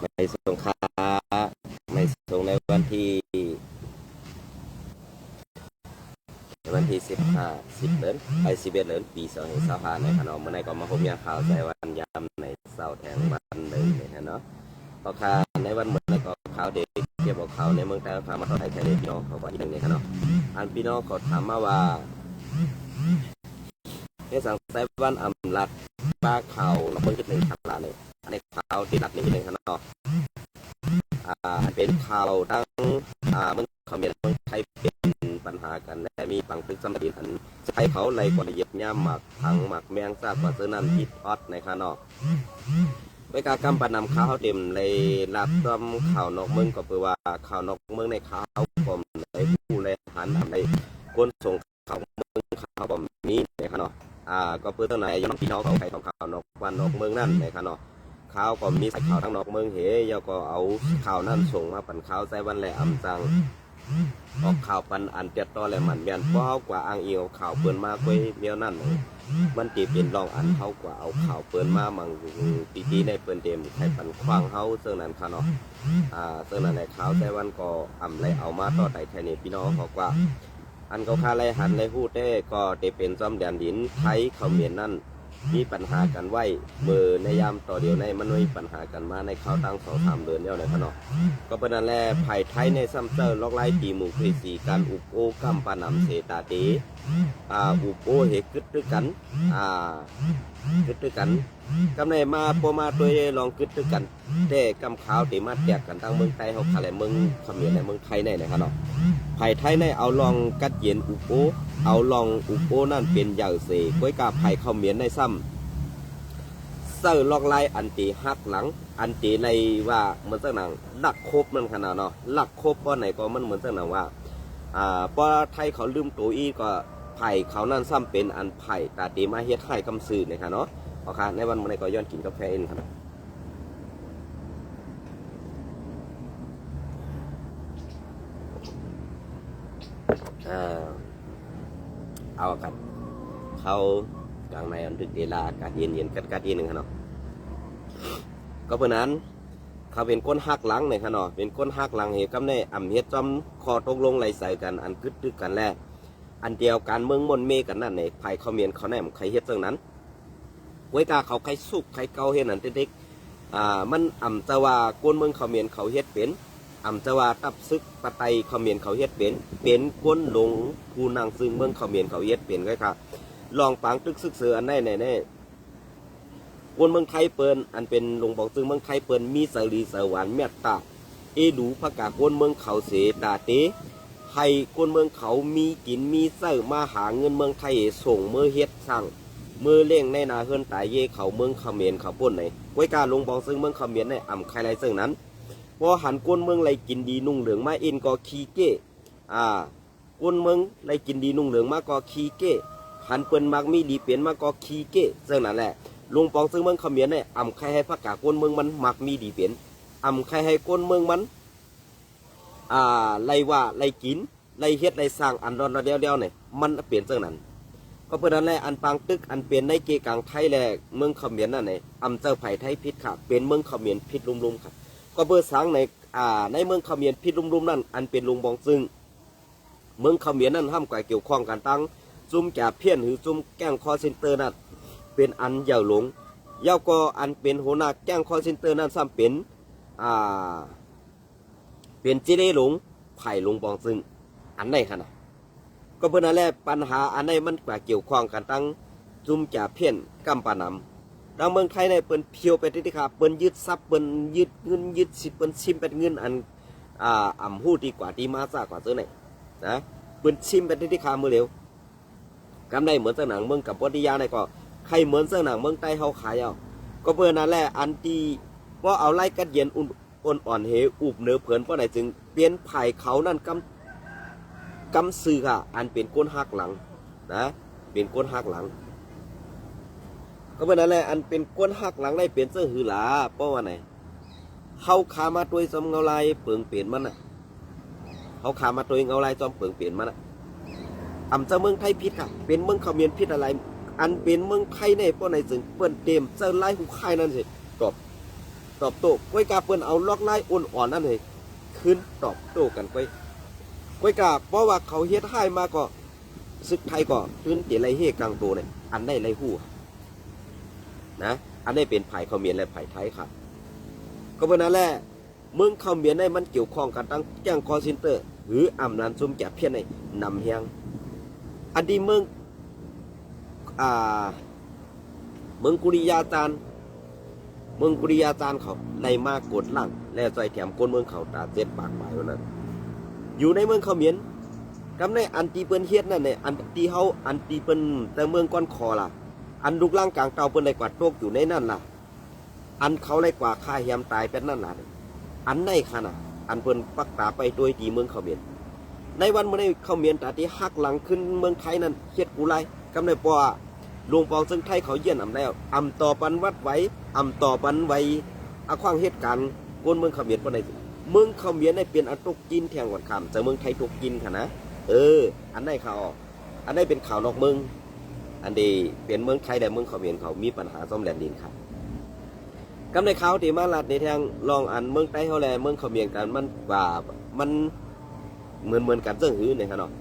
ไม่ส่งค่าไม่ส่งในวันที่15 10 เดือน11 เดือนปี 2525ในขณะเมื่อในก็มาพบยาข่าวใจวันยามในเสาแทงวันหนึ่งเนี่ยเนาะพอค่าในวันเมื่อในก็ข่าวเด็กเทียบกับข่าวในเมืองไทยข่าวมาเท่าไหร่แค่ในพี่น้องเขาว่าอีกหนึ่งเนี่ยเนาะอันพี่น้องเขาถามมาว่าในสังไต้วันอำลัดป้าข่าวเราเพิ่งคิดหนึ่งข่าวละเนี่ยในข่าวที่หลักหนึ่งในขณะเนาะเป็นข่าวทั้งเมืองเขมรเมืองไทยเป็นปัญหากันและมีปังตึกสมบัติอันใช้เขาไล่กว่าเหยียบย่ำหมักพังหมักแมงซากกว่าเสื้อนั่นพิษออดในขณะเวลากำปนำข้าวเต็มเลยรับต้มข่าวนอกเมืองก็เพื่อว่าข่าวนอกเมืองในข่าวผมในผู้เลยหันในคนส่งข่าวเมืองข่าวผมนี้ในขณะก็เพื่อตั้งไหนยังพี่น้องเขาใครของข่าวนอกวันนอกเมืองนั่นในขณะข่าวก็มีข่าวทั้งนอกเมืองเหยยก็เอาข่าวนั่นส่งมาปั่นข่าวใส่วันแหล่อำจังออกข่าวปันอันเตียต่อแหล่มันเมียนเพราะเขากว่าอ้างอิงข่าวเปิ่นมาคุยเมียวนั่นมันตีเป็นรองอันเขากว่าเอาข่าวเปิ่นมามังตีในเปิ่นเต็มใครปันคว้างเขาเสื่อนั้นค่ะเนาะเสื่อนั้นในข่าวใส่วันก็อ่ำไรเอามาต่อไต่แค่นี้พี่น้องเขากว่าอันเขาคาไรหันไรพูดได้ก็จะเป็นจอมแดนดินไทยเขาเมียนนั่นมีปัญหากันไว้มือในยามต่อเดียวในมันมีปัญหากันมาในข่าวตั้ง2-3 เดือนแล้วในขณะก็เป็นนั่นแหละไผ่ไทยในซัมเตอร์ล็อกไล่ตีหมู่ครีสีการอุปโอกัมปานำเสตาตีอุปโอเหกึดด้วยกันกึดด้วยกันกำในมาพอมาตัวลองกึดด้วยกันแต่กำขาวตีมาแตกกันทั้งเมืองไทยเขาขายเมืองเขมรในเมืองไทยในขณะไผ่ไทยในเอาลองกัดเย็นอุปโอเอาลองอุปโอนั่นเป็นยาเสก้อยกาไผ่เขมรในซ้ำเสื้อลอกไล่อันตีหักหลังอันตีในว่าเหมือนสักหนังหลักครบนั่นขนาดเนาะหลักครบป้อไหนก็มันเหมือนสักหนังว่าป้อไทยเขาลืมตัวอีก็ไผ่เขานั่นซ้ำเป็นอันไผ่ตาตีมาเฮ็ดให้กำซื่อเนี่ยค่ะเนาะพอค่ะในวันมันก็ย้อนกินกาแฟเองครับเอากันเขากลางในอันดึกเวลาอากาศเย็นกัดๆหนึ่งครับเนาะก็เพราะนั้นเขาเป็นก้นหักหลังเนี่ยค่ะเนาะเป็นก้นหักหลังเหตุกำเนิดอ่ำเฮ็ดจอมคอตกลงไหลใส่กันอันกึดตึกกันแล้อันเดียวการเมืองมนเมกันนั่นเนี่ยไผ่เขาเมียนเขาแนมใครเฮ็ดเรื่องนั้นไว้กาเขาใครสุกใครเกาเฮ็ดนั่นเด็กมันอ่ำจะว่าก้นเมืองเขาเมียนเขาเฮ็ดเป็นอ่ำจะว่าตับซึกปะไตเขาเมียนเขาเฮ็ดเป็นก้นหลงผู้นางซึ่งเมืองเขาเมียนเขาเฮ็ดเป็นไว้ค่ะลองปังตึกซึกเสืออันไหนไหนคนเมืองไทยเปิ้นอันเป็นหลวงบอกซึ่งเมืองไทยเปิ้นมีสรีสวรรค์เมตตาดูพระกาคนเมืองเขาเสดาเตให้คนเมืองเขามีกินมีเสื้อมาหาเงินเมืองไทยส่งมือเฮ็ดสร้างมือเล่งในนาเฮือนตายเย่เขาเมืองเขมรเขาป่นไหนไว้การหลวงบอกซึ่งเมืองเขมรในอ่ำใครไรซึ่งนั้นพอหันก้นเมืองไรกินดีนุ่งเหลืองมาอินก็ขี้เก้ก้นเมืองไรกินดีนุ่งเหลืองมาก็ขี้เก้หันเปิ้นมักมีดีเปลี่ยนมาก็ขี้เก้ซึ่งนั่นแหละลุงปองซึ่งเมืองเขมรเนี่ยอ่ำใครให้พระกาก้นเมืองมันมักมีดีเปลี่ยนอ่ำใครให้ก้นเมืองมันไรว่าไรกินไรเฮ็ดไรสร้างอันรอนเดียวเนี่ยมันเปลี่ยนซึ่งนั้นก็เพื่อนั้นแหละอันปางตึกอันเป็นในเกกลางไทยแหละเมืองเขมรนั่นเนี่ยอ่ำเจ้าไผ่ไทยพิษค่ะเป็นเมืองเขมรพิษลุ่มๆค่ะก็เบอร์สังในเมืองเขมรพิษลุ่มๆนั่นอันเป็นลุงบองซึ่งเมืองเขมรนั่นห้ามก่ายเกี่ยวข้องกันตั้งจุ่มแก่เพี้ยนหรือจุ่มแก้งคอเซ็นเตอร์นั่นเป็นอันเยาวหลงเยาวก็อันเป็นหัวหน้าแก้งคอเซ็นเตอร์นั่นซ้ำเป็นจีเร่หลงไผ่ลุงบองซึ่งอันไหนขนาดก็เพื่อนั่นแหละปัญหาอันไหนมันก่ายเกี่ยวข้องกันตั้งจุ่มแก่เพี้ยนกัมปานำดังเมืองไทยในเปิ้นเพียวไปที่ขาเปิ้นยึดทรัพย์เปิ้นยึดเงินยึดสิเปิ้นชิมเป็นเงินอันอ่ำหู้ดีกว่าดีมาซากว่าเจ้าไหนนะเปิ้นชิมไปที่ขามือเร็วกำได้เหมือนเสื้อหนังเมืองกับวัติยาในก็ใครเหมือนเสื้อหนังเมืองใต้เขาขายเอาก็เพื่อนั่นแหละอันที่ว่าเอาไล่กัดเย็นอ่อนเหอุบเนื้อเผินเพราะไหนจึงเปลี่ยนไผ่เขานั่นกำซื้อค่ะอันเป็นก้นหักหลังนะเป็นก้นหักหลังก็เป็นนั่นแหละอันเป็นก้นหักหลังได้เปลี่ยนเสื้อหือหลาเพราะว่าไหนเขาขามาตัวจอมเงาลายเปลืองเปลี่ยนมันน่ะเขาขามาตัวเงาลายจอมเปลืองเปลี่ยนมันน่ะอ่ำเจ้าเมืองไทยพิษค่ะเป็นเมืองเขมรพิษอะไรอันเป็นเมืองไทยในเพราะไหนจึงเปิ้นเต็มเจ้าไล่หูค่ายนั่นสิจบ ตอบโต้ก้อยกาเปิ้นเอาล็อกไล่อ่อนๆนั่นเลยขึ้นตอบโต้กันก้อยกาเพราะว่าเขาเฮ็ดให้มาก็ศึกไทยก็ขึ้นเดี๋ยวไรเฮกลางตัวเนี่ยอันได้ไรหู้นะอันได้เป็นไผ่เขมรและไผ่ไทยครับก็เพราะนั้นแหละเมืองเขมรในมันเกี่ยวข้องกันตั้งแจ้งคอเซ็นเตอร์หรืออำนาจซุ่มจับเพี้ยนในนำเฮียงอันดีเมืองกุริยาจารย์เขาในมากดหลังและใจแถมก้นเมืองเขาตาเจ็ดปากหมายวันนั้นอยู่ในเมืองเขมรกำในอันตีเปิ้นเฮ็ดนั่นเนี่ยอันตีเฮาอันตีเปิ้นแต่เมืองก้อนคอล่ะอันลูกล่างกลางเตาเปิ้นได้กว่าโตกอยู่ในนั่นล่ะอันเขาได้กว่าฆ่าเฮียมตายเป็นนั่นล่ะอันในขนาดอันเปิ้นปักตาไปโดยดีเมืองเขมรในวันเมื่อในเขมรตาที่หักหลังขึ้นเมืองไทยนั่นเฮ็ดกูไรกำในปอหลวงปองซึ่งไทยเขาเยี่ยนอำแล้วอำต่อปันวัดไว้อำต่อปันไว้อาขวางเหตุการณ์ก้นเมืองเขมรปานใดเมืองเขมรได้เปลี่ยนอันตกกินแทงวันคำจากเมืองไทยตกกินค่ะนะอันไหนข่าวอันไหนเป็นข่าวนอกเมืองอันดีเป็นเมืองไทยแต่เมืองเขมรเขามีปัญหาซ่อมแดนดินครับกำในข่าวที่มาลัดในทางลองอันเมืองไทยเขาแลเมืองเขมรกันมันว่ามันเหมือนกันเสื่องหื้อเนี่ยครับเนาะ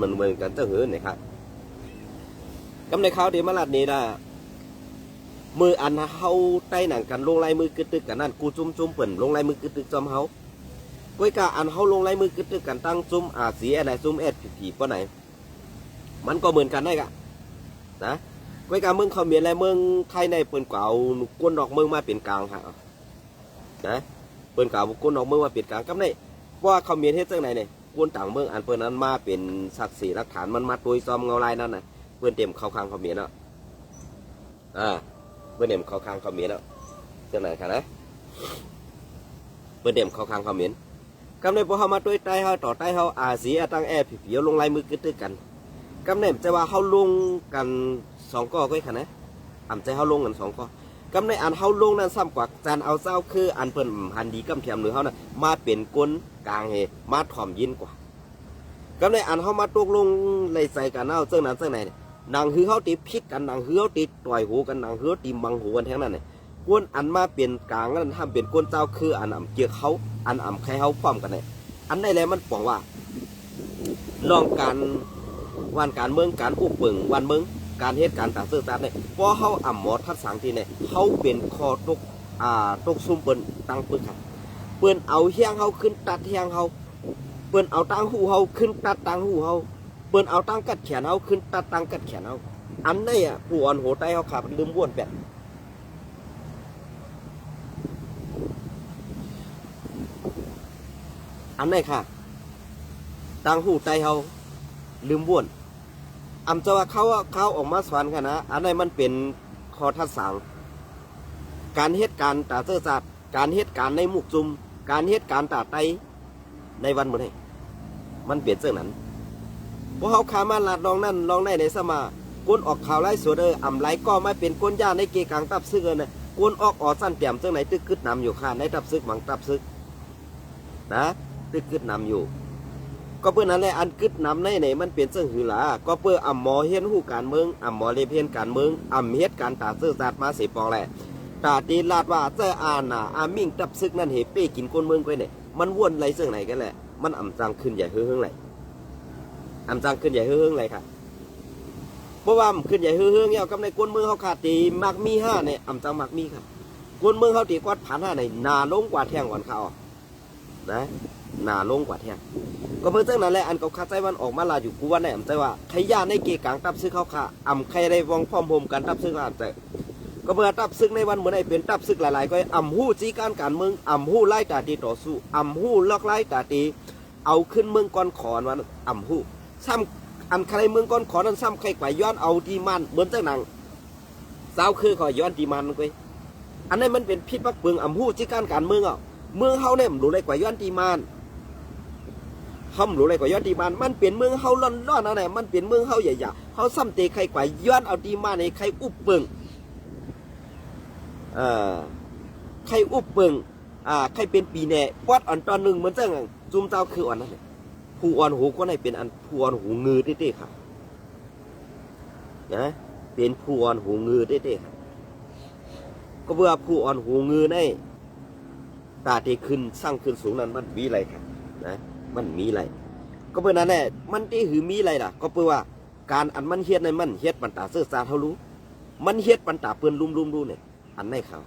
มันเหมือนกันเสื่องหื้อเนี่ยครับกำในข่าวที่มาลัดนี้นะมืออันเฮาใต้หนังกันลงลายมือกึดตึกกันนั่นกูจุ่มเปิ่นลงลายมือกึดตึกจอมเฮาก้อยกาอันเฮาลงลายมือกึดตึกกันตั้งจุ่มสีอะไรจุ่มผีป้อไหนมันก็เหมือนกันได้กะนะก้อยกาเมืองเขาเมียนอะไรเมืองไทยในเปิ่นเก่าก้นดอกเมืองมาเป็นกลางฮะนะเปิ่นเก่าก้นดอกเมืองมาเป็นกลางก็ได้ว่าเขาเมียนเฮ็ดจังไหนเนี่ยก้นต่างเมืองอันเปิ่นนั้นมาเป็นศักดิ์ศรีหลักฐานมันมาตัวซอมเงาลายนั่นน่ะเปิ่นเต็มเข้าข้างเขาเมียนแล้วเบอร์เดมเข้าข้างเขาเมียนแล้วเจ้าไหนคะนะเบอร์เดมเข้าข้างเขาเมียนกำเนิดพอเขามาด้วยใต้เขาต่อใต้เขาสีตั้งผีลงลายมือกึดตึกกันกำเนิดจะว่าเขาลงกัน2ก้อก็ค่ะนะใจเขาลงกัน2ก้อกำเนิดอันเขาลงนั้นซ้ำกว่าจานเอาเจ้าคืออันเปิ้นหันดีกำเทียมหรือเขาน่ะมาเป็นก้นกลางเฮมาถ่อมยินกว่ากำเนิดอันเขามาตกลงเลยใส่กันเอาเจ้านั้นเจ้าไหนนางฮือเขาตีพิษกันนางฮือเขาตีต่อยหูกันนางฮือตีบังหูกันแท้นั้นเนี่ยกวนอันมาเปลี่ยนกลางนั้นทำเป็นกวนเจ้าคืออันอ่ำเกี่ยเขาอันอ่ำใครเขาป้อมกันเนี่ยอันได้แล้วมันบอกว่าลองการวันการเมืองการอุกเปิงวันเมืองการเหตุการณ์ต่างๆตามเนี่ยพอเขาอ่ำหมอทัดสังทีเนี่ยเขาเป็นคอตกตกซุ่มเปิ้นตั้งปึกครับเปิ้นเอาเฮียงเขาขึ้นตัดเฮียงเขาเปิ้นเอาตั้งหูเขาขึ้นตัดตั้งหูเขาเปิ้นเอาตั้งกัดแขนเอาขึ้นตัดตั้งกัดแขนเอาอันนี้ผู้อ่อนโหใต้เขาขาดลืมบ้วนแปดอันนี้ค่ะตั้งหูใต้เขาลืมบ้วนจะว่าเขาออกมาสอนกันนะอันนี้มันเป็นคอทัดสังการเหตุการณ์ตาเสื้อสัตว์การเหตุการณ์ในมุกจุมการเหตุการณ์ตาไตในวันมื้อนี้มันเปลี่ยนเสื้อนั้นพวกเขาขามาลาดลองนั่นลองในสมาก้นออกข่าวไล่สวดอ่ำไล่ก็ไม่เป็นก้นย่าในเกกลางตับซึกเนี่ยก้นออกสั้นเปี่ยมเจ้าไหนตึกกึดนำอยู่ค่ะในตับซึกหมังตับซึกนะตึกกึดนำอยู่ก็เพื่อนั้นแหละอันกึดนำในไหนมันเป็นเสื่องหือหลาก็เพื่อหมอเฮียนหูการเมืองหมอเลเพียนการเมืองเฮ็ดการตาซื่อสัตว์มาเสียปองแหละตาตีลาดว่าเจ้ามิ่งตับซึกนั่นเหเป้กินก้นเมืองไปเนี่ยมันวนไรเสื่องไหนกันแหละมันจังขึ้นใหญ่เฮืองไหลจังขึ้นใหญ่เฮืองไรค่ะเพราะว่าขึ้นใหญ่เฮืองเนี่ยกับในก้นเมืองเขาขาดตีมักมี5เนี่ยจังมักมีครับก้นเมืองเขาตีกวาด1,500ในนาลงกว่าแท่งก่อนเขานะนาลงกว่าแท่งก็เพื่อเจ้านั่นแหละอันเขาคาใจวันออกมาลาอยู่กูว่าในใจว่าใครย่าในเกกลางตับซึกเขาค่ะใครได้วองพร้อมผมกันตับซึกลาใจก็เพื่อตับซึกในวันเมื่อได้เป็นตับซึกหลายๆก็หู้จีการเมืองหู้ไล่ตาตีต่อสู้หู้ลอกไล่ตาตีเอาขึ้นเมืองก้อนขอนวันหู้ซ้ำใครเมืองก้อนขอนั้นซ้ำใครกว่าย้อนเอาดีมันเหมือนเจ้าหนังสาวคือขอย้อนดีมันไปอันนี้มันเป็นพิษปักเบืองหู้จีการเมืองเมืองเฮาเนี่ยดูเลยกว่าย้อนดีมัน คำหลวงไรกว่าย้อนดีมันมันเป็นเมืองเฮาล่อนๆนั่นแหละมันเป็นเมืองเฮาใหญ่ๆเฮาซ้ำเตะใครกว่าย้อนเอาดีมาในใครอุบเปิงใครอุบเปิงใครเป็นปีแน่วัดอ่อนตอนหนึ่งเหมือนเจ้าจุ่มเจ้าคืออ่อนนั่นแหละผู้อ่อนหูก็ได้เป็นอันผู้อ่อนหูงือเต้ๆครับนะเป็นผู้อ่อนหูงือเต้ๆครับก็เบื่อผู้อ่อนหูงือในตาที่ขึ้นสร้างขึ้นสูงนั้นมันมีอะไรครับนะมันมีอะไรก็เพื่อนั้นแหละมันที่หือมีอะไรล่ะก็เพื่อว่าการอันมันเฮ็ดในมันเฮ็ดปันตาเสื้อซาเขารู้มันเฮ็ดปันตาปืนลุ่มดูเนี่ยอันในข่าว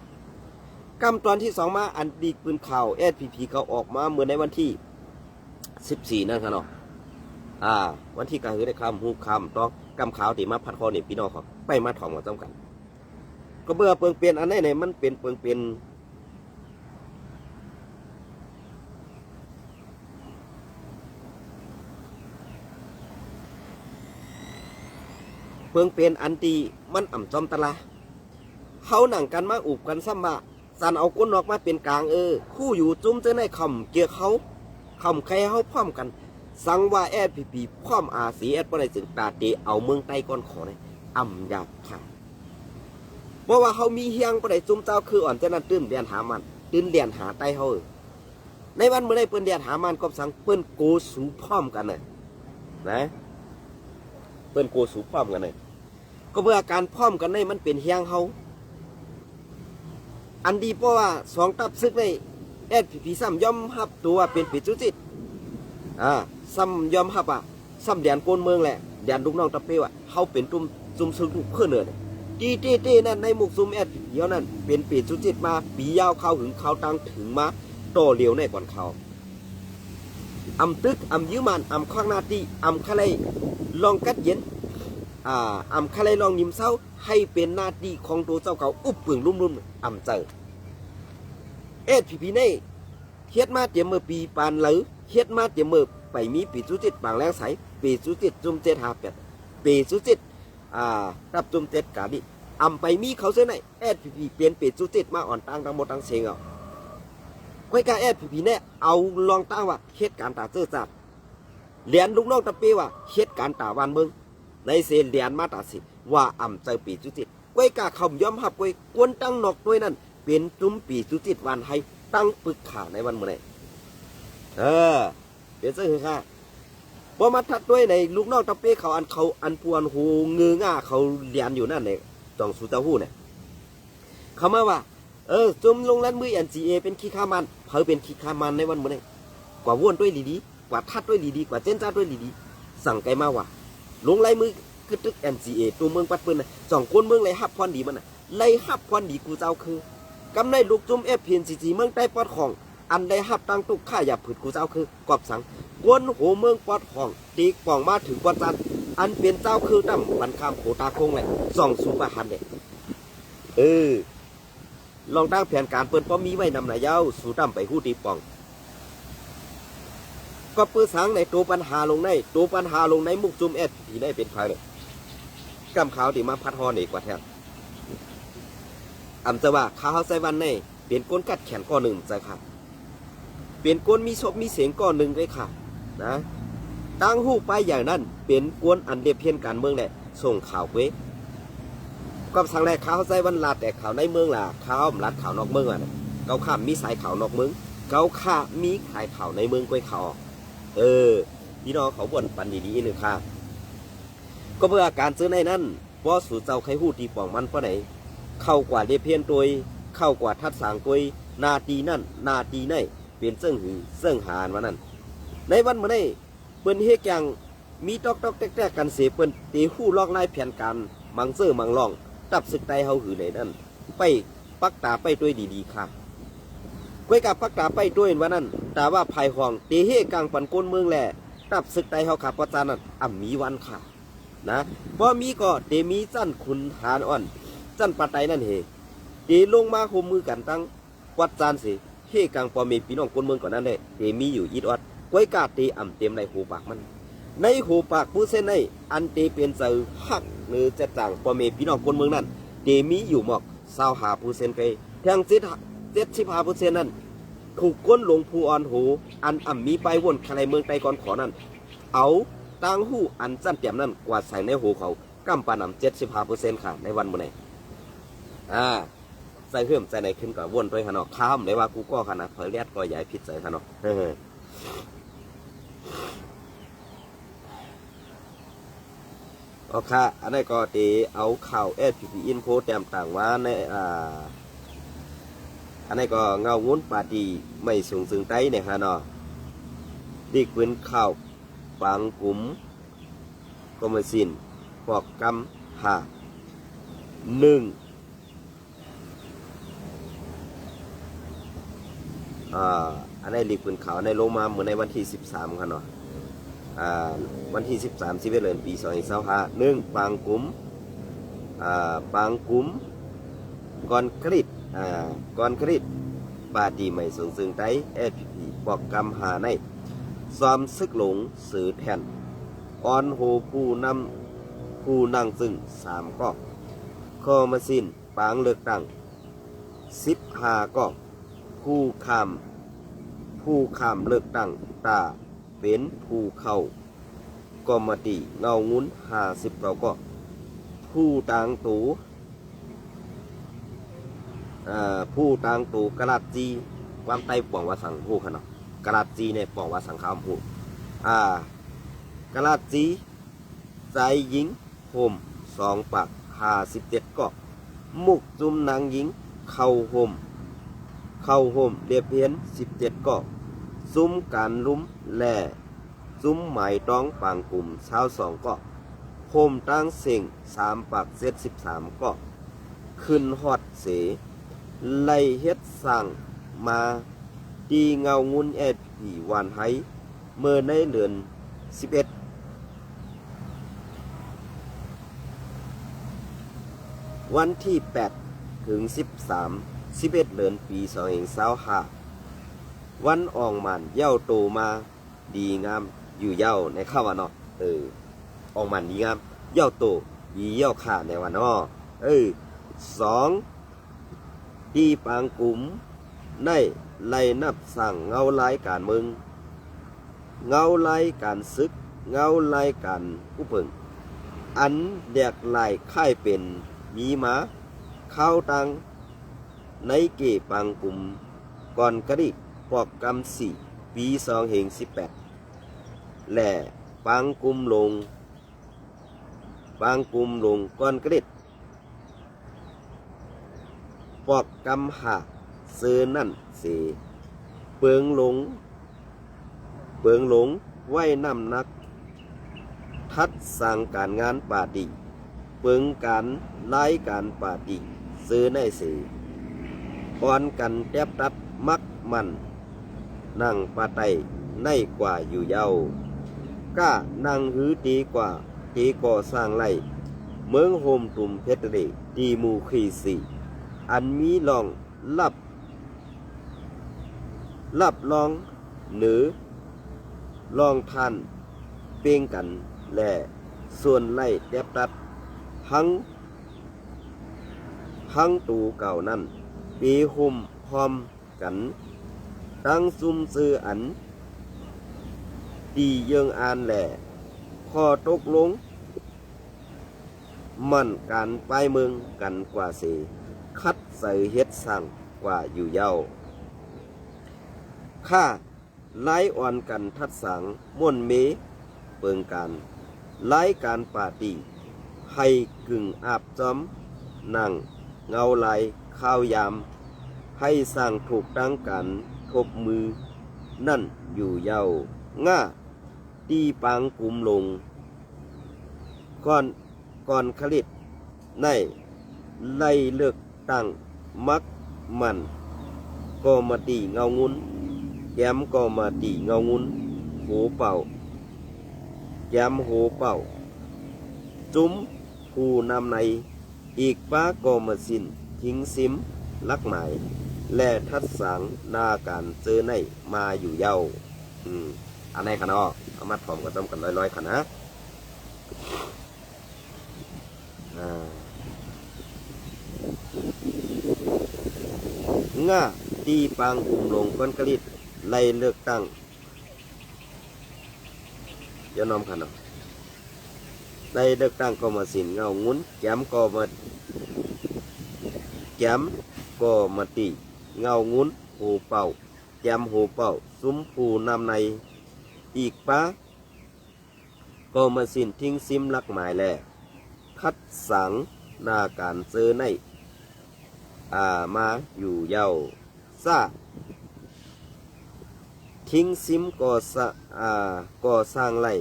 กำตอนที่2มาอันดีปืนข่าว SPP เขาออกมาเมื่อในวันที่14นั่นครับเนาะวันที่กระหือได้คำหูคำต้องกำข่าวที่มาพัดคอเนี่ยพี่น้องเขาไปมาถ่อมกันจำกันก็เบื่อเปิงเปลี่ยนอันไหนมันเป็นเปิงเปลี่ยนเปิงเป็นอันตีมันอ่ำจอมตะลาเขาหนังกันมาอุบกันซ้ำมาสันเอาก้นออกมาเป็นกลางคู่อยู่จุ้มเจ้าในคำเกี่ยวเขาคำใครเขาพร้อมกันสังว่าSPPพร้อมRCSบ่ได้จึงตาเตเอาเมืองใต้ก่อนขอเลยอ่ำยากค่ะเพราะว่าเขามีเฮียงบ่ได้จุ้มเจ้าคืออ่อนเจ้านั้นตื้นเดียนหามันตื้นเดียนหาใต้เขาในวันเมื่อได้เปิ้นเดียนหามันก็สังเปิ้นโกสูพร้อมกันเลยนะเปิ้นโกสูพร้อมกันเลยก็เพื่อการพร้อมกันในมันเป็นเฮียงเขาอันดีเพราะว่า2ทับซึกในSPP ซ้ำยอมรับตัวเป็นปิดจุจิตซ้ำยอมรับซ้ำแดนโกนเมืองแหละแดนลูกน้องตะเปียวเขาเป็นจุ่มซึกทุกเพื่อเนินตีนั่นในหมุกซุ่มSPPเดียวนั่นเป็นปิดจุจิตมาปียาวเข้าถึงเขาตั้งถึงมาโตเลียวในก่อนเขาอำตึกอำยืมันอำข้างนาตีอำคะเลยลองกัดเย็นอำคะเลยลองยิ้มเศร้าให้เป็นหน้าที่ของตัวเจ้าเขาอุบเปลืองลุ่มๆอำเจอSPP ในเฮ็ดมาเตรียมเมื่อปีปานเหลือเฮ็ดมาเตรียมเมื่อไปมีปีจุจิตบางแรงใสปีจุจิตจุ่ม758ปีจุจิตรับจุ่ม7กาดิอำไปมีเขาเส้นไหนSPP เปลี่ยนปีจุจิตมาอ่อนตั้งทั้งหมดทั้งเสียงก้อยกาSPPเนี่ยเอาลองตั้งว่าเฮ็ดการตาเสื้อจัดเหรียญลูกน้องตะเปีว่าเฮ็ดการตาวันเมืองในเซนเหรียญมาตาสิว่าอำเจอปีจุจิตก้อยกาคำยอมหับก้อยกวนตั้งนอกด้วยนั่นเป็นจุ้มปีจุจิตวันให้ตั้งปึกขาในวันเมื่อไหร่เป็นเสื้อค่ะพอมาทัดด้วยในลูกน้องตะเป้เขาอันพวนหูเงือง่าเขาเรียนอยู่นั่นเนี่ยจองสุตาหู้เนี่ยเขามาว่าจุ่มลงแลนมือNGAเป็นขี้ข้ามันเขาเป็นขี้ข้ามันในวันเมื่อไหร่กว่าว่นด้วยดีกว่าทัดด้วยดีกว่าเจ้นจ้าด้วยดีสั่งไกมาว่าลงไล่มือคือตึกNGAตัวเมืองปัดปืนสองคนเมืองไล่ฮับพรดีมันไล่ฮับพรดีกูเจ้าคือกำในลูกจุ่มFPNCCเมืองใต้ปอดของอันได้ฮับตั้งตุกข้าอย่าผืดกูเจ้าคือกอบสังกวนโหเมืองปอดของตีกป่องมาถึงวัดจันอันเป็นเจ้าคือตั้มบันคามโขตาคงเลยส่องสูบหันเด็ลองตั้งแผนการเปิดป้อมมีไว้นำนายเย้าสู่ตั้มไปหู้ตีป่องก็ปื้อสังในตัวปัญหาลงในมุกจุ่มSPPได้เป็นใครเลยกำขาวที่มาพัดฮอนี่กว่าแท้อำจะว่าข้าวไซวันในเป็นก้นกัดแขนก้อนหนึ่งใจค่ะเป็นก้นมีศพมีเสียงก้อนหนึ่งเลยค่ะนะตั้งหูไปอย่างนั้นเป็นก้นอันเดียเพี้ยนการเมืองแหละส่งข่าวเว้ก็สั่งแรกข้าวไซวันลาแต่ข่าวในเมืองล่ะข้าวลัดข่าวนอกเมืองอ่ะเกาข้ามมีสายข่าวนอกเมืองเกาข้ามีขายข่าวในเมืองก้อยข่าวพี่น้องเขาบ่นปันดีๆหนึ่งค่ะก็เพื่อการซื้อในนั้นเพราะสู่เจ้าใครหูตีป่องมันเพราะไหนเข้ากว่าเดเพียนตัวเข้ากว่าทัดสางตัวนาทีนั่นนาทีนี่เป็นเสื่องหือเสื่องหานวันนั้นในวันเมื่อนี้เปิ้นเฮ็ดอย่างมีตอกแตกกันเสียเปิ้นตีหู้ลอกไล่แผนการมังเสื้อมังล่องตับศึกไตเฮาหือเลยนั่นไปปักตาไปด้วยดีๆค่ะก้อยกับปักตาไปด้วยวันนั้นแต่ว่าภายห้องตีเฮกลางปันก้นเมืองแหละตับศึกไตเฮาขาประจานั้นมีวันค่ะนะพอมีก็เตมีสั้นขุนหานอ่อนจันปาไตนั่นเฮตีลงมาโฮมมือกันตั้งวัดจานสิเฮกังปอมีพี่น้องคนเมืองก่อนนั้นเลยเตมีอยู่อีดอดก้อยกาเตเต็มในหูปากมันในหูปากผู้เส้นในอันเตเป็นเจอหักหรือจะจ่างปอมีพี่น้องคนเมืองนั้นเตมีอยู่หมอก25%ไปทั้ง75%นั้น ถูกก้นลงผู้อ่อนหูอันอ่ำมีไปวนใครเมืองใต้ก่อนขอนั้นเอาตังหูอันจันเตียมนั้นกว่าใส่ในหูเขากำปานำ75%ค่ะในวันมื้อนี้ใส่เพิ่มใส่ไหนขึ้นก็วนไปขนาดข้ามเลยว่ากูก็ขนาดเผยเลียดก็ใหญ่ผิดใส่ขนาดโอเคอันนี้ก็ตีเอาข่าว SPP Info แต้มต่างว่าในอันนี้ก็เงาวุ้นปาดีไม่สูงสึงไต้เนี่ยฮะเนาะดีกเป็นข่าวปังกุ๋มก็มาสินปอกกำหา1อันนี้ลีกปืนขาวในลงมาเหมือนในวันที่13ครับเนาะวันที่13 11เดือนปี2025 1ปางกุ๋มปางกุ๋มกอนคริตกอนคริตปาดีไม่สูงซึ่งไต้ SPP ปอกกำหาในซ้อมซึกหลงสื่อแทนออนโฮผู้นั่งซึ่ง3ก็ข้อมาสิ้นปางเลือกตั้ง15ก็ผู้ข้ามเลือกตั้งตาเป็นผู้เข้ากมติเงางุ้น50เราก็ผู้ต่างตูกระลาดจีความไต้ป่องว่าสังผู้ขนาดกระลาดจีในป่องว่าสังคามผู้กระลาดจีใจหญิงโฮม2 ปาก57ก็มุกจุ่มนางหญิงเข้าโฮมเรียบเพียน17ก็ซุ้มการลุ้มแล่ซุ้มหมายต้องปางกลุ่มชาว2ก็โฮมตั้งเสียง3 ปาก73ก็ขึ้นฮอดเสไล่เฮ็ดสั่งมาดีเงางุ้นSPPวานไห้เมื่อในเดือน11วันที่8ถึง11 เดือนปี2025วันอองมันเย้าโตมาดีงามอยู่เย้าในข้าวเนาะอองมันดีงามเย้าโตดีเย้าขาในวันเนาะ2ดีปางกลุ่มในไล่นับสั่งเงาลายการเมืองเงาลายการศึกเงาลายการผู้เพิ่งอันเด็กลายค่ายเป็นมีมาเข้าตังในเกปังกลุ่มก่อนกระดิกปอกกำ4ปี2018และปังกลุ่มลงก่อนกระดิกปอกกำหาเสือนั่นเสเปิงหลงไว้น้ำนักทัดสั่งการงานป่าดีเปิงการไล่การป่าดีเสือในเสอ่อนกันแทบตัดมักมันนั่งปาไตในกว่าอยู่เย้าก้านั่งหือดีกว่าตีก่อสร้างไล่เมืองโฮมตุ่มเพชรเดดีมูขีสีอันมีลองรับลองหรือลองทันเป่งกันและส่วนไล่แทบตัดหังตูเก่านั้นปีหุ่มพร้อมกันตั้งซุ่มซื้ออันดีเยิงอ่านแหล่ข้อตกลงมันการไปเมืองกันกว่าเสคัดใส่เฮ็ดสั่งกว่าอยู่เย้าข้าไล่อ่อนกันทัดสังม่วนเมเปิงการไล่การปาตีให้กึ่งอาบจอมนั่งเงาไหลข้าวยามให้สร้างถูกตั้งกันทบมือนั่นอยู่เย้าง่าตีปังกลุ่มลงก่อนคลิตในไล่เลือกตั้งมักมันก็มาตีเงางุ้นแย้มก็มาตีเงางุ้นโหเป่าแย้มโหเป่าจุ้มผู้นำในอีกป้าก็มาสินทิ้งซิมลักหมายและทัดสังนาการเจอในมาอยู่เย้าอันไหนคะเนาะเอามาถอมกันต้มกันร้อยๆค่ะนะง่าตีปังอุ้มลง งก้อนกระลิดไล่เลือกตั้งอย่าน้อมขันเนาะไล่เลือกตั้งก็มาสินเงางุ้นแก้มก็มาแก้มก็มาตีเงางุ้นหูเป่าแก้มหูเป่าซุ้มผูนำในอีกป้าก็มาสินทิ้งซิมลักหมายแลคัดสังนาการเจอในมาอยู่เย้าซาทิ้งซิมก่อสร้างไล่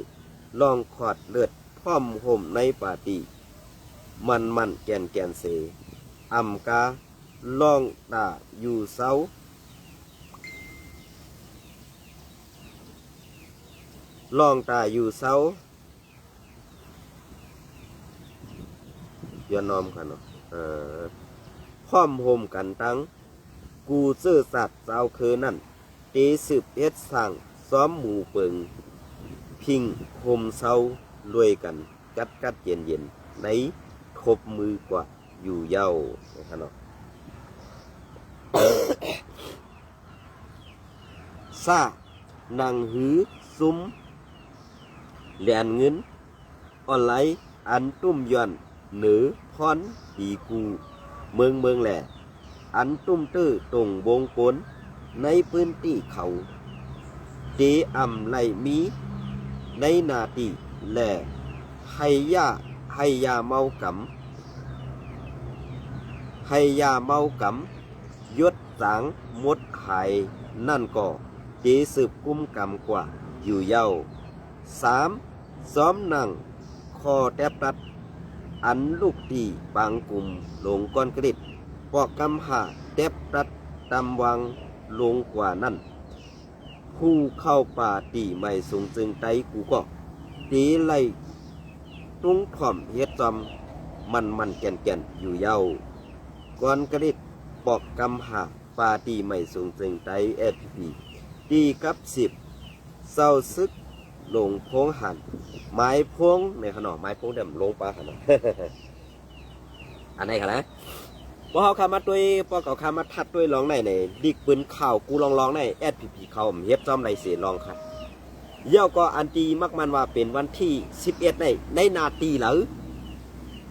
ลองขอดเลือดพร้อมห่มในปาตีมันแก่นเสอำกาลองตาอยู่เสาลองตาอยู่เสาย้อนน้อมกันเนาะพร้อมห่มกันตั้งกูซื่อสัตว์เจ้าคือนั่นตีสืบเอ็ดสั่งซ้อมหมู่เปิงพิงห่มเสารวยกันกัดเย็นในคบมือกว่าอยู่เย้านะครับเนาะ ซานังหือซุ้มแหลนเงินออนไลน์อันตุ้มย้อนหนือพรปีกูเมืองแหล่อันตุ้มตื้อตรงวงกลในพื้นที่เขาเดอำไลมีในนาตีแหล่ให้ยาเมากำยศสางมดหายนั่นก็เดสืบกุมกำกว่าอยู่เย้า3ซ้อมนั่งคอแทบรัดอันลูกตีปางกลุ่มลงก้อนกริดปอกกำหาแทบรัดตำวังลงกว่านั่นผู้เข้าป่าตีไม่สูงจึงไตกูก็ตีไล่ตุ้งถ่อมเฮ็ดจอมมันแก่นอยู่เย้าก้อนกริดปอกกำหาป่าตีไม่สูงจึงไตFPPตีกับ10เศร้าซึกลงพงหันไม้พงในขนมไม้พงเดิมลงปลาขนม อันไหนกันนะพอเขาคามาด้วยพอเขาคามาทัดด้วยลองในดิกปืนข่าวกูลองในFPPเขาเฮ็ดจอมไรเสียลองครับเย่าก็อันตีมักมันว่าเป็นวันที่11ในนาตีหรือ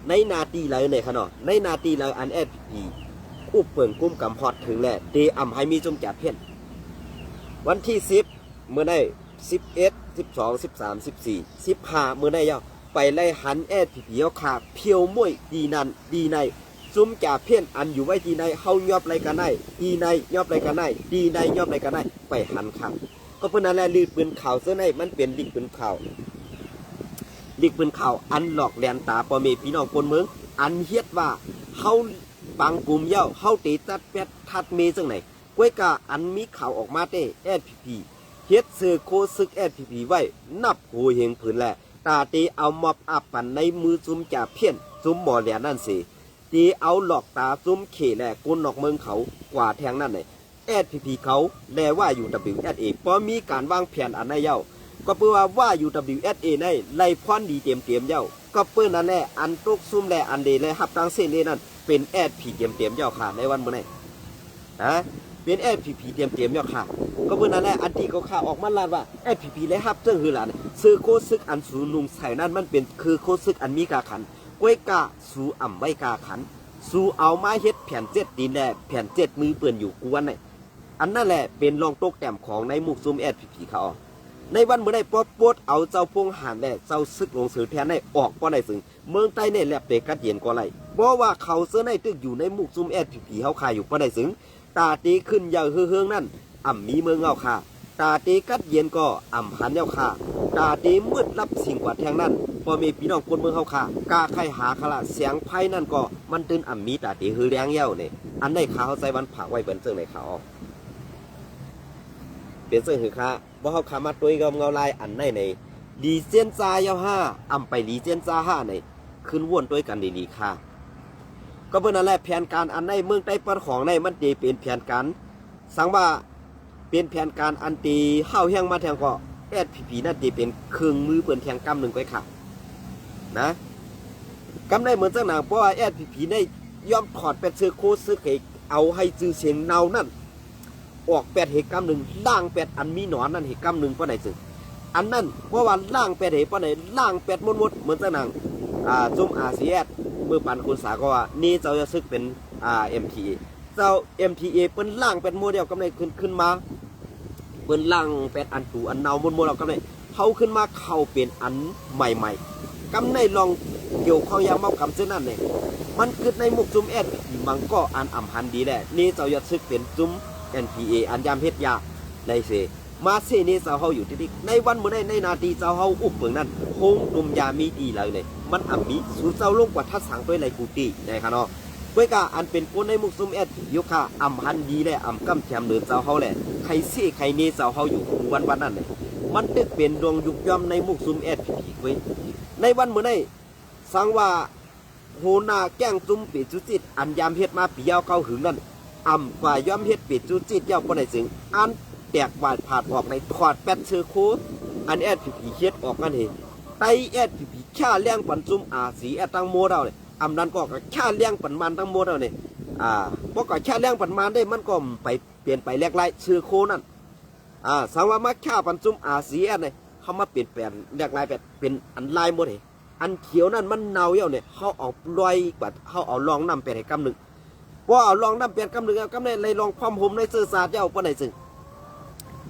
ในนาตีหรือในขนมในนาตีหรืออันFPPอุบเปิงกุ้มกำพอดถึงแหละเดอำให้มีจมจัดเพี้ยนวันที่10เมื่อได้11 12 13 14 15เมื่อได้ยาวไปไล่หันFPPเอาขาเพียวมวยดีนันดีในซุ่มจ่าเพี้ยนอันอยู่ไว้ดีในเฮายอบไรกันได้ดีในยอบไรกันได้ดีในยอบไรกันได้ไปหันข้างก็เพื่อนนั่นแหละลีดปืนข่าวเสื้อในมันเป็นลีดปืนข่าวอันหลอกแลนตาปอเมพี่น้องคนเมืองอันเฮ็ดว่าเฮาบางกลุ่มเย้าเฮาตีตัดแปดทัดเมจังไหนก้วยกาอันมีข่าวออกมาเต้FPPเฮ็ดเสือโคซึกFPPไว้นับโหเฮงผืนแหละตาตีเอามอบอับปันในมือซุ่มจ่าเพี้ยนซุ่มหมอแหลนั่นสิตีเอาหลอกตาซุ่มเขแหละกุนนอกเมืองเขากว่าแทงนั่นเลยFPPเขาแลว่าอยู่ WSA พอมีการวางแผนอันในเย้าก็เพื่อว่าอยู่ WSA ในไล่พรดีเต็มเย้าก็เพื่อนั่นแหละอันตุกซุ่มแลอันเดและหับตังเส้นนั่นเป็นFPPเต็มเย้าค่ะในวันมื้อนี้เป็นFPPเต็มเย้าค่ะก็เพื่อนั่นแหละอันที่เขาข่าวออกมาลาดว่าFPPและหับเจ้าหือหลานซื้อโคซึกอันสูนุงใส่นั่นมันเป็นคือโคซึกอันมีกาขันก้วยกาสูอ่ำไว้กาขันสูเอาไม้เฮ็ดแผ่น7ตีนแลแผ่น7มือเปื้อนอยู่กวนนี่อันนั่นแหละเป็นรองตกแต้มของในหมู่ซุ่มFPPเขาในวันเมื่อได้ปดเอาเจ้าพงหานแหละเจ้าซึกลงสือแทนได้ออกป้อได้ซึ่งเมืองใต้ในแลบเตกัดเย็นก็ไรเพราะว่าเขาเสื้อในตึกอยู่ในหมู่ซุ่มFPPเขาขายอยู่ป้อได้ซึ่งตาตีขึ้นยาวเฮืองนั่นอ่ำมีเมืองเอาค่ะตาตีกัดเย็นก็อ่ำหันเย้าค่ะตาตีมืดรับสิ่งกว่าแทงนั่นพอมีพี่น้องคนเมืองเขาค่ะกาไข่หาขละเสียงไพ่นั่นก็มันตื่นอ่ำมีตาตีฮือแรงเย้าเนี่ยอันได้ขาเขาใส่วันผักไว้เป็นเสื่องในขาออกเป็นเสื่องหือค่ะว่าเขาขามาตัวเงาลายอันในดีเจนซาเย้า5อ่ำไปดีเจนซา5ในขึ้นวนด้วยกันดีๆค่ะก็เพื่อนั่นแหละแผนการอันในเมืองใต้ปนของในมันดีเป็นแผนการสังว่าเป็นแผนการอันตีเข้าแห้งมาแทงก็FPPนั่นดีเป็นเครื่องมือเปิดแทงกำหนึ่งก้อยค่ะนะกำได้เหมือนจังหนังเพราะว่าFPPได้ย่อมถอดเป็นเสื้อโค้ชเสื้อเกเอาให้จื้อเสียงเนานั่น ออก8เหตุกรรมหนึ่งล่าง8อันมีหนอนนั่นเหตุกรรมหนึ่งเพราะไหนซึ่งอันนั้นเพราะว่าล่าง8เหตุเพราะไหนล่าง8มดเหมือนจะหนังจุ่มRCSมือปันคุณสาก็ว่านี่เจ้าจะซึกเป็นMTA เจ้า MTA เปิ้นล่าง8โมเดลกำไรขึ้นมาเปิ้นล่าง8อันตูอันเนามดเรากำไรเขาขึ้นมาเข้าเป็นอันใหม่ๆกำไรลองเกี่ยวข้องยามเมากำเส้นนั่นเนี่ยมันเกิดในมุกจุ่มมันก็อันอ่ำพันดีแหละนี่เจ้าจะซึกเป็นจุ่ม NPA อันยามเฮ็ดยาในเสมาเซนี่เจ้าเฮาอยู่ที่ในวันเมื่อในนาทีเจ้าเฮาอุบเปิงนั้นคงตุมยามีดีเลยเลยมันอ่ำมีสู่เจ้าลงกว่าทัดสังด้วยไรกูตีนะครับเนาะด้วยกาอันเป็นคนในมุกซุมยุคาอ่ำพันดีแหละอ่ำกำแถมเดินเจ้าเฮาแหละใครเซ่ใครนี่เจ้าเฮาอยู่วันนั้นเลยมันตึกเป็นดวงยุกย่อมในมุกซุมผีไว้ในวันเมื่อในสังว่าโหนาแก้งจุ่มปีจุจิตอันยามเฮ็ดมาปียาวเข้าหึงนั่นอ่ำกว่าย่อมเฮ็ดปีจุจิตยาวบ่ได้จึงอันแตกวาดผาดออกในถอดแปดเชือโคอันผีเฮ็ดออกกันเห็นไตผีข่าเลี้ยงปันจุ่มสีตั้งโมเราเนี่ยอำนั้นก็ข่าเลี้ยงปันมันตั้งโมเราเนี่ยบ่ก็ข่าเลี้ยงปันมันได้มันก็ไปเปลี่ยนไปแลกไล่เชือโคนั่นสังว่ามาข่าปันจุ่มสีเนี่ยเขามาเปลี่ยนแปลงแลกไล่แบบเป็นอันลายหมดเลยอันเขียวนั่นมันเน่าเยี่ยวเนี่ยเขาเอาลอยกว่าเขาเอาลองนำเป็นให้กำหนึ่งว่าเอาลองนำเป็นกำหนึ่งกำเนี่ยเลยลองความห่มในเสื้อสาเจ้าปนไหนซึ่ง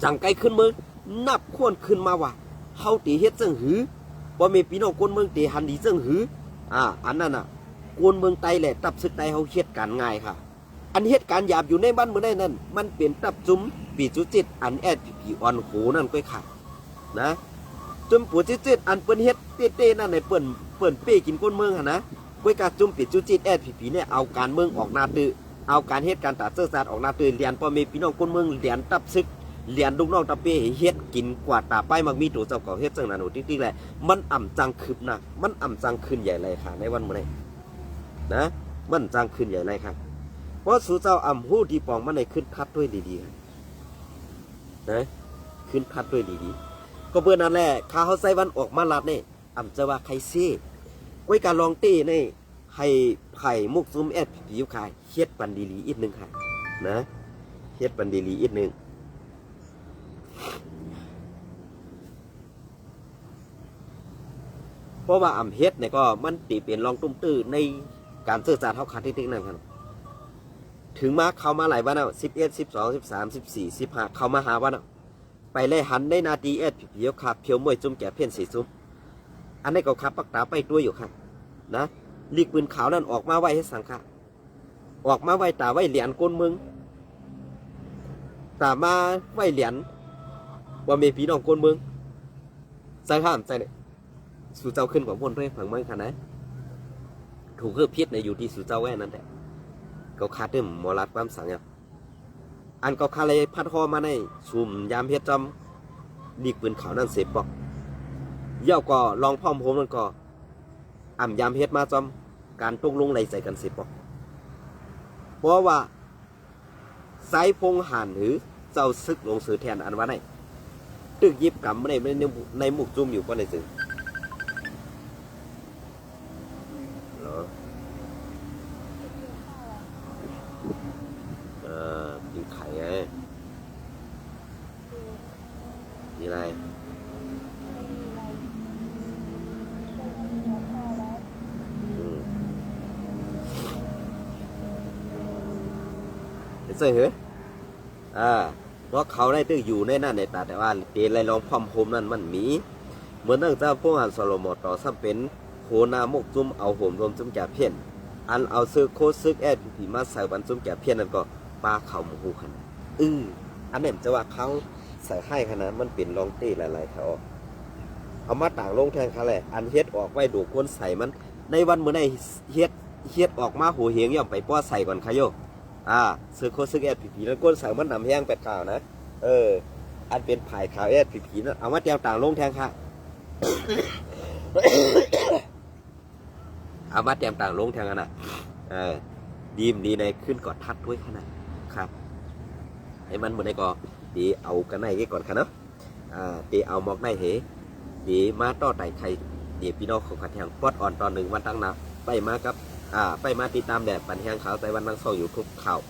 จังไกลขึ้นมือนับควรขึ้นมาว่าเฮาตีเฮ็ดจังหือว่ามีพี่น้องคนเมืองตีหันดีจังหืออันนั้นคนเมืองไตแหละตับซึกไตเฮาเฮ็ดการง่ายค่ะอันเฮ็ดการหยาบอยู่ในบ้านเมืองได้นั่นมันเป็นตับจุ้มปีจุจิตอันผีอ่อนโหนั่นก็ค่ะนะจุ่มปูจิตอันเปิ้นเฮ็ดเต้ๆนั่นในเปิ้นเป้กินคนเมืองหั่นนะก้วยกาจุ่มปีจุจิตผีเนี่ยเอาการเมืองออกหน้าตื้อเอาการเฮ็ดการตัดเสื้อสาดออกหน้าตื้อเรียนพ่อแม่พี่น้องคนเมืองเรียนตับซึกเรียนลูกน้องตะเป้เฮ็ดกินกว่าตาป้ายมักมีตัวเจ้าก็เฮ็ดจังนั้นโหติ๊กๆแหละมันอ่ำจังขึ้นนะมันอ่ำจังขึ้นใหญ่เลยค่ะในวันมื้อนี้นะมันจังขึ้นใหญ่เลยค่ะเพราะสู่เจ้าอ่ำฮู้ที่ปองมันได้ขึ้นคัดด้วยดีๆนะขึ้นคัดด้วยดีๆก็เพื่อนั่นแหละข้าเฮาใส่วันออกมาลัดนี่อ่ำจะว่าใครซิก้วยการลองตี้นี่ให้ไผ่มุกซุมผีอยู่ค่ะเฮ็ดปันดีๆอีกนึงค่ะนะเฮ็ดปันดีๆอีกนึงเพราะว่าอ่ำเฮ็ดเนี่ยก็มันตีเปลี่ยนลองตุ้มตื้อในการสื่อสารเขาขาดติ๊กๆนั่นครับถึงมาเข้ามาหลายวันแล้ว11 12 13 14 15เข้ามาหาวันแล้วไปเลยหันได้นาทีผีเขับเพียวมวยจุ่มแก่เพี้ยนสีซุ่มอันนี้ก็ขับปักตาไปด้วยอยู่ครับนะลีกปืนขาวนั่นออกมาไว้ให้สังฆะออกมาไว้ตาไว้เหรียญก้นมึงตามาไว้เหรียญว่ามีพี่น้องก้นมึงใส่ห้ามใส่เนี่ยสู่เจ้าขึ้นกว่าพ้นด้วยฝั่งเมืองขนาดไหนถูกคือพิษในอยู่ที่สู่เจ้าแว่นั่นแหละเขาคาดเติมมอลัดความสังเนี่ยอันก็คาเลยพัดคอมาในชุมยามเพชรจอมลีกปืนขาวนั่นเสพบอกเย่าก็ลองพ่อมผมนั่นก็อ่ำยามเพชรมาจอมการตกลงไหลใส่กันเสพบอกเพราะว่าสายพงหันหรือเจ้าซึกลงสือแทนอันว่าไหนตึกยิบกำในหมุกจุ่มอยู่ก็ในสื่อกินไข่ไงนี่อะไรเสยเหรอเพราะเขาได้ตื้ออยู่ในนั่นในแต่ว่าเตะไรลองพอมโฮมนั่นมันมีเหมือนตั้งแต่พวกอันสโลมอต่อซ้ำเป็นโหนามกจุ่มเอาโหมรวมจุ่มแก่เพี้ยนอันเอาซื้อโคซึกผีมาใส่วันจุ่มแก่เพี้ยนนั่นก็ปลาเข่าหมูขนาดอันนี้จะว่าเขาใส่ให้ขนาดมันเป็นลองเต้หลายๆเขาเอามาต่างลงแทนเขาแหละอันเฮ็ดออกไว้ดูก้นใส่มันในวันเมื่อในเฮ็ดออกมาหัวเหียงย่อมไปป้อใส่ก่อนขยโยซื้อโคซึกผีแล้วก้นใส่มันนำแห้งเป็ดข่าวนะอันเป็นผายขาวผีนั่นเอามาเตรียมต่างลงแทนค่ะ เอามาเตรียมต่างลงแทนกันนะดีในขึ้นกอดทัดด้วยขนาดครับให้มันเหมือนในกอดีเอากันในก่อนค่ะเนาะดีเอาหมอกในเหดีมาต่อไต่ไข่ดีพี่น้องของขัดแหงปอดอ่อนตอนหนึ่งวันตั้งนะไปมากับไปมาติดตามแบบปันแหงขาวใจวันนั่งเศร้าอยู่ทุกข่าว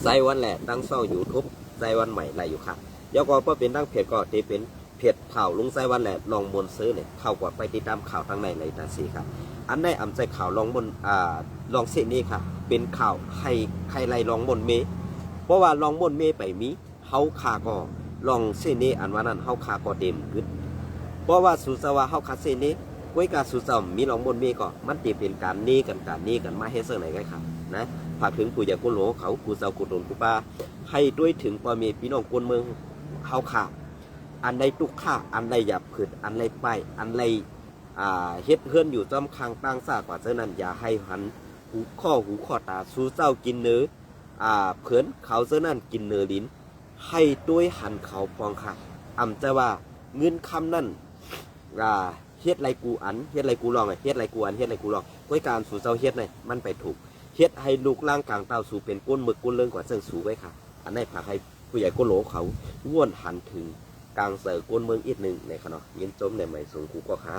ใจวันแหละตั้งเศร้าอยู่ทุบใจวันใหม่ไรอยู่ค่ะยกก็เป็นตั้งเพจก็ที่เป็นเพจข่าวลุงใจวันแหละลองบนซื้อเนี่ยเข้ากว่าไปติดตามข่าวทั้งในเลยนะสิครับอันได้อำใจข่าวลองบนลองเส้นนี้ค่ะเป็นข่าวใครไรลองบนเมเพราะว่าลองบนเมไปมีเฮาคาก็ลองเส้นนี้อันว่านั้นเฮาคาก็เต็มขึ้นเพราะว่าสุสาวาเฮาคาเส้นนี้ไว้การสุสามมีลองบนเมก็มันจะเป็นการนี้กันมาให้เสนอไหนกันครับนะฝากถึงผู้ใหญ่กุโหลเขาผู้เจ้ากุโดนกุปาให้ด้วยถึงความมีพี่น้องคนเมืองเฮาขาอันใดตุกข่าอันใดหยาบผืดอันใดไปอันใดเฮ็ดเฮือนอยู่จอมคางตั้งซากว่าเจ้านั้นอย่าให้หันหูข้อตาสู้เจ้ากินเนื้อเผื่อนเขาเจ้านั้นกินเนื้อลิ้นให้ด้วยหันเขาปองค่ะอ่ำจะว่าเงินคำนั้นเฮ็ดไรกูอันเฮ็ดไรกูลองเฮ็ดไรกูอันเฮ็ดไรกูลองด้วยการสู่เจ้าเฮ็ดเนี่ยมันไปถูกเฮ็ดให้ลูกล่างกลางเต้าสู่เป็นก้นหมึกก้นเรื่องกว่าเสื่อสู่ไว้ค่ะอันนี้พาให้ผู้ใหญ่ก้นโหลเขาง่วนหันถึงกลางเสือก้นเมืองอีกหนึ่งในขณะยินจมในใหม่สูงกูก็ค่ะ